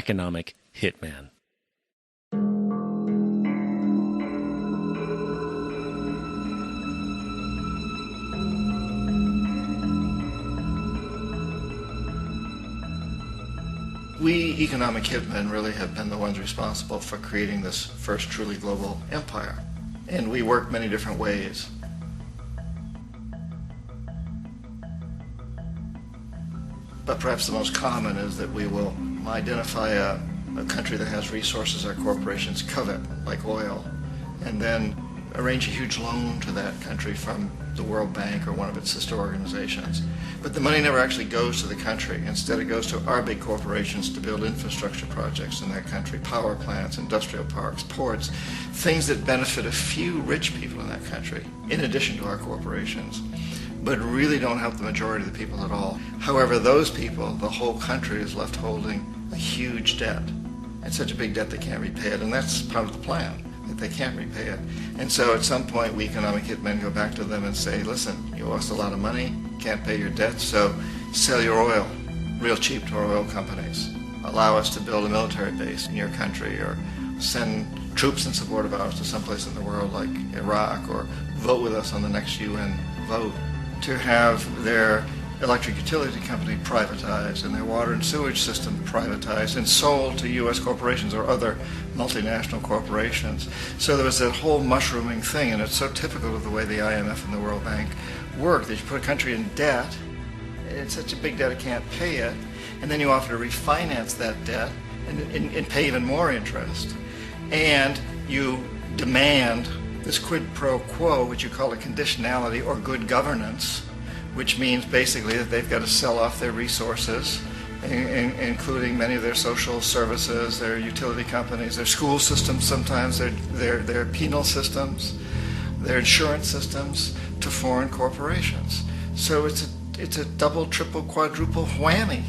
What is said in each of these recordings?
economic hitman. We economic hitmen really have been the ones responsible for creating this first truly global empire. And we work many different ways. But perhaps the most common is that we will identify a country that has resources our corporations covet, like oil, and then arrange a huge loan to that country from the World Bank or one of its sister organizations. But the money never actually goes to the country. Instead, it goes to our big corporations to build infrastructure projects in that country, power plants, industrial parks, ports, things that benefit a few rich people in that country, in addition to our corporations, but really don't help the majority of the people at all. However, those people, the whole country is left holding a huge debt. It's such a big debt they can't repay it, and that's part of the plan, that they can't repay it. And so at some point, we economic hitmen go back to them and say, listen, you lost a lot of money, can't pay your debt, so sell your oil real cheap to our oil companies. Allow us to build a military base in your country, or send troops in support of ours to someplace in the world like Iraq, or vote with us on the next UN vote. To have their electric utility company privatized and their water and sewage system privatized and sold to U.S. corporations or other multinational corporations. So there was that whole mushrooming thing, and it's so typical of the way the IMF and the World Bank work, that you put a country in debt, it's such a big debt it can't pay it, and then you offer to refinance that debt and pay even more interest. And you demand this quid pro quo, which you call a conditionality or good governance, which means basically that they've got to sell off their resources, including many of their social services, their utility companies, their school systems sometimes, their penal systems, their insurance systems, to foreign corporations. So it's a double, triple, quadruple whammy.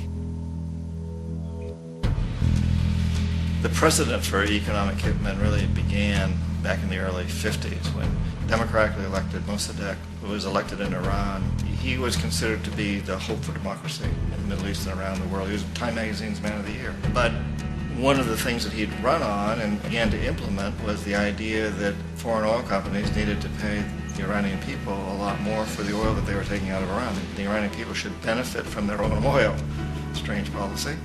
The precedent for economic hitmen really began back in the early 50s when democratically elected Mossadegh, who was elected in Iran. He was considered to be the hope for democracy in the Middle East and around the world. He was Time Magazine's Man of the Year. But one of the things that he'd run on and began to implement was the idea that foreign oil companies needed to pay the Iranian people a lot more for the oil that they were taking out of Iran. The Iranian people should benefit from their own oil. Strange policy.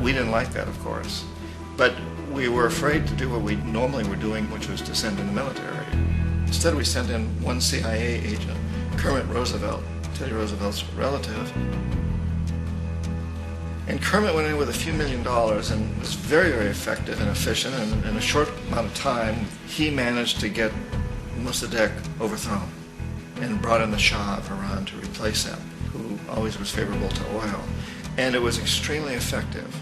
We didn't like that, of course. But we were afraid to do what we normally were doing, which was to send in the military. Instead, we sent in one CIA agent, Kermit Roosevelt, Teddy Roosevelt's relative. And Kermit went in with a few $1 million and was very, very effective and efficient. And in a short amount of time, he managed to get Mossadegh overthrown and brought in the Shah of Iran to replace him, who always was favorable to oil. And it was extremely effective.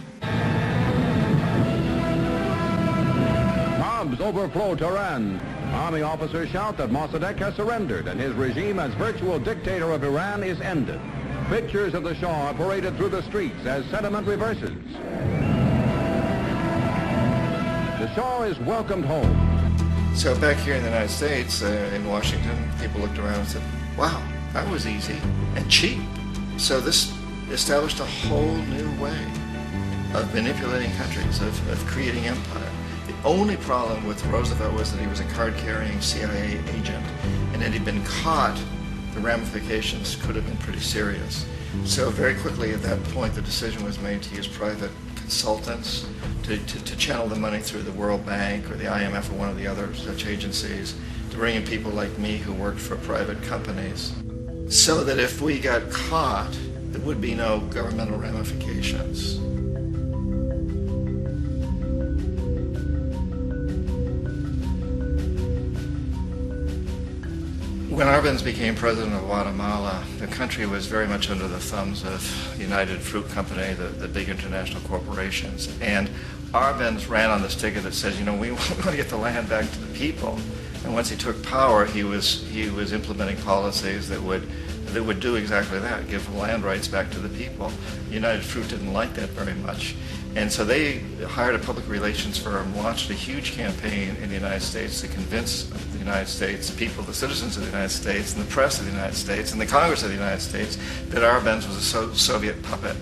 Bombs overflow Tehran. Army officers shout that Mossadegh has surrendered and his regime as virtual dictator of Iran is ended. Pictures of the Shah are paraded through the streets as sentiment reverses. The Shah is welcomed home. So back here in the United States, in Washington, people looked around and said, wow, that was easy and cheap. So this established a whole new way of manipulating countries, of creating empire. The only problem with Roosevelt was that he was a card-carrying CIA agent, and had he been caught, the ramifications could have been pretty serious. So very quickly at that point, the decision was made to use private consultants to channel the money through the World Bank or the IMF or one of the other such agencies, to bring in people like me who worked for private companies, so that if we got caught, there would be no governmental ramifications. When Arbenz became president of Guatemala, the country was very much under the thumbs of United Fruit Company, the big international corporations. And Arbenz ran on this ticket that says, you know, we want to get the land back to the people. And once he took power, he was implementing policies that would do exactly that, give land rights back to the people. United Fruit didn't like that very much. And so they hired a public relations firm, launched a huge campaign in the United States to convince the United States people, the citizens of the United States, and the press of the United States, and the Congress of the United States, that Arbenz was a Soviet puppet,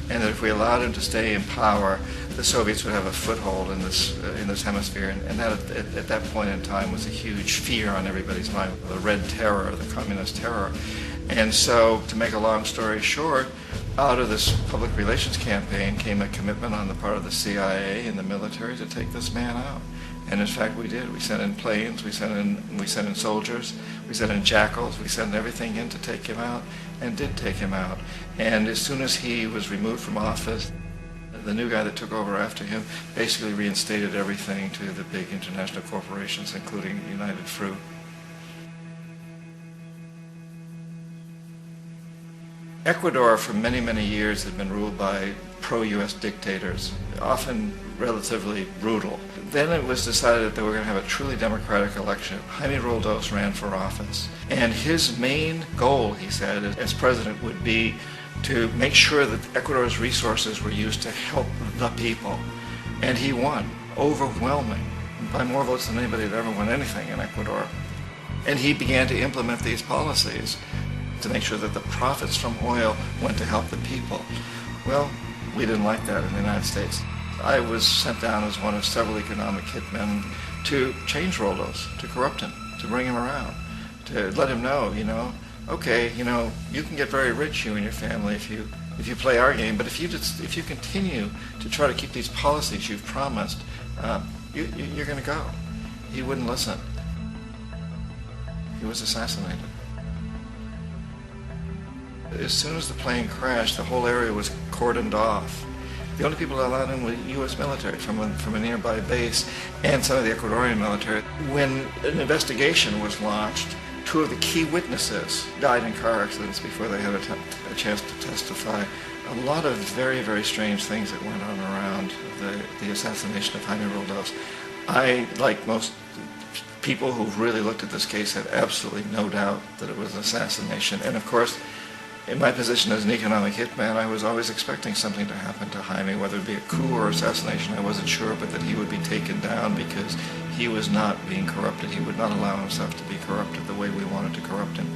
and that if we allowed him to stay in power, the Soviets would have a foothold in this hemisphere, and that at that point in time was a huge fear on everybody's mind, the Red Terror, the Communist terror. And so, to make a long story short, out of this public relations campaign came a commitment on the part of the CIA and the military to take this man out. And in fact, we did. We sent in planes, we sent in soldiers, we sent in jackals, we sent everything in to take him out, and did take him out. And as soon as he was removed from office, the new guy that took over after him basically reinstated everything to the big international corporations, including United Fruit. Ecuador for many, many years had been ruled by pro-U.S. dictators, often relatively brutal. Then it was decided that they were going to have a truly democratic election. Jaime Roldos ran for office, and his main goal, he said, as president would be to make sure that Ecuador's resources were used to help the people. And he won, overwhelming, by more votes than anybody had ever won anything in Ecuador. And he began to implement these policies to make sure that the profits from oil went to help the people. Well, we didn't like that in the United States. I was sent down as one of several economic hitmen to change Roldos, to corrupt him, to bring him around, to let him know, okay, you can get very rich, you and your family, if you play our game, but if you continue to try to keep these policies you've promised, you're going to go. He wouldn't listen. He was assassinated. As soon as the plane crashed, the whole area was cordoned off. The only people allowed in were U.S. military from a nearby base and some of the Ecuadorian military. When an investigation was launched, two of the key witnesses died in car accidents before they had a chance to testify. A lot of very, very strange things that went on around the assassination of Jaime Roldos. I, like most people who've really looked at this case, had absolutely no doubt that it was an assassination. And of course, in my position as an economic hitman, I was always expecting something to happen to Jaime, whether it be a coup or assassination, I wasn't sure, but that he would be taken down because he was not being corrupted. He would not allow himself to be corrupted the way we wanted to corrupt him.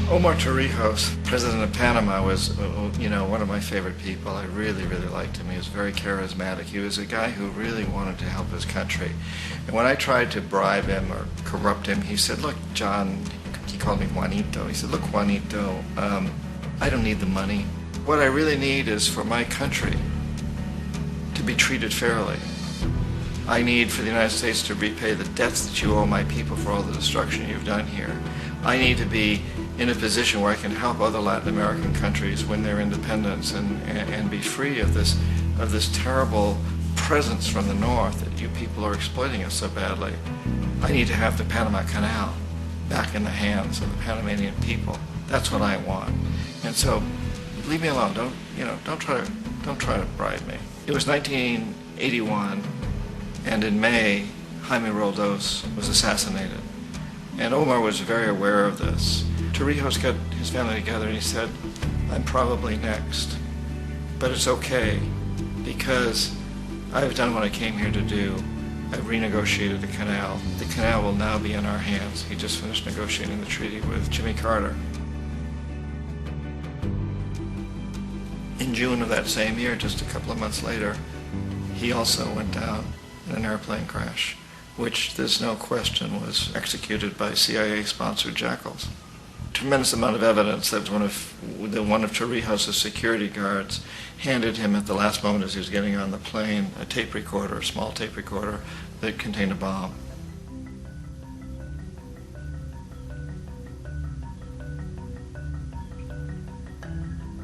Omar Torrijos, president of Panama, was, one of my favorite people. I really, really liked him. He was very charismatic. He was a guy who really wanted to help his country. And when I tried to bribe him or corrupt him, he said, look, John, he called me Juanito. He said, look, Juanito, I don't need the money. What I really need is for my country to be treated fairly. I need for the United States to repay the debts that you owe my people for all the destruction you've done here. I need to be in a position where I can help other Latin American countries win their independence and be free of this terrible presence from the north that you people are exploiting us so badly. I need to have the Panama Canal back in the hands of the Panamanian people. That's what I want. And so, leave me alone. Don't try to bribe me. It was 1981, and in May, Jaime Roldos was assassinated. And Omar was very aware of this. Torrijos got his family together and he said, I'm probably next, but it's okay because I've done what I came here to do. I've renegotiated the canal. The canal will now be in our hands. He just finished negotiating the treaty with Jimmy Carter. In June of that same year, just a couple of months later, he also went down in an airplane crash, which there's no question was executed by CIA-sponsored jackals. Tremendous amount of evidence that one of Torrijos' security guards handed him at the last moment as he was getting on the plane a tape recorder, a small tape recorder that contained a bomb.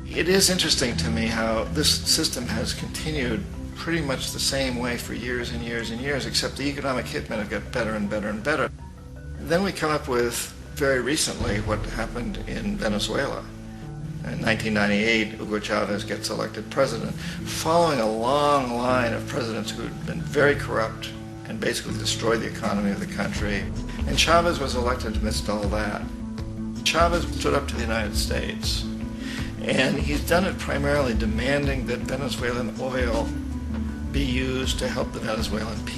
It is interesting to me how this system has continued pretty much the same way for years and years and years, except the economic hitmen have got better and better and better. Then we come up with, very recently, what happened in Venezuela. In 1998, Hugo Chavez gets elected president, following a long line of presidents who had been very corrupt and basically destroyed the economy of the country. And Chavez was elected amidst all that. Chavez stood up to the United States, and he's done it primarily demanding that Venezuelan oil be used to help the Venezuelan people.